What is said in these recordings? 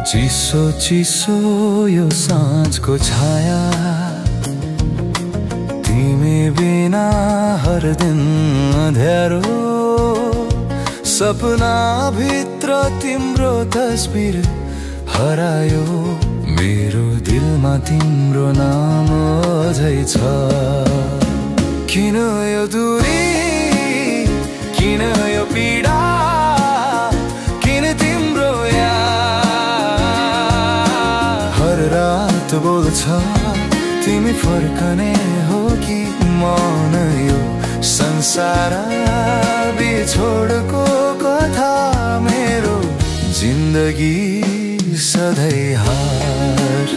चिसो चिसो यो साँझको छाया, तिमी बिना हर दिन अँध्यारो। सपना भित्र तिम्रो तस्बिर हरायो, मेरो दिलमा तिम्रो नाम अझै छ। किन यो दूरी, किन यो पीडा, किन तिम्रो हर रात बोल्छ तिमी फर्कने हो कि मन। यो संसार बिछोडको कथा, मेरो जिन्दगी सधैँ हार।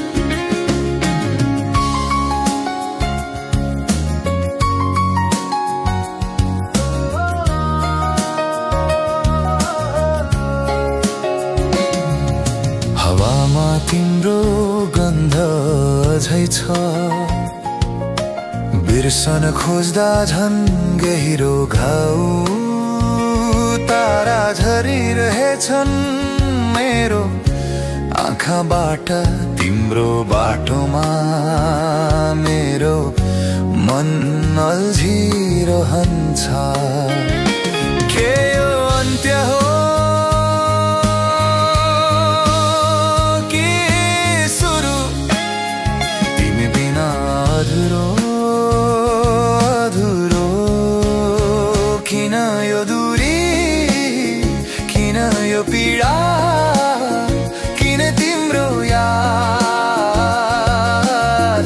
हावामा तिम्रो गन्ध अझै छ, बिर्सन खोज्दा झन् गहिरो घाउ। तारा झरिरहेछन् मेरो आँखाबाट तिम्रो बाटोमा, मेरो मन अल्झिरहन्छ। के यो अन्त्य हो कि सुरु, तिमी बिना अधुरो अधुरो। किन यो दूरी, किन यो पीडा, किन तिम्रो याद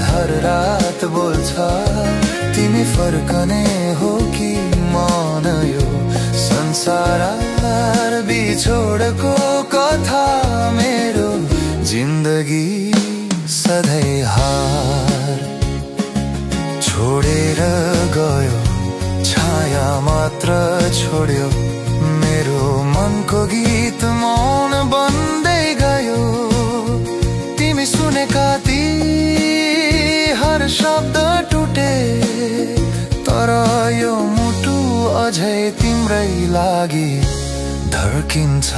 हर रात बोल्छ तिमी फर्कने हो कि मन। यो संसार बिछोडको कथा, मेरो जिन्दगी सधैँ हार। छोडेर गयो छाया मात्र छोड्यो, मेरो मनको गीत मौन बन्दै गयो। तिमी सुनेका ती हर शब्द टुटे, तर यो मुटु अझै तिम्रै लागि धड्किन्छ।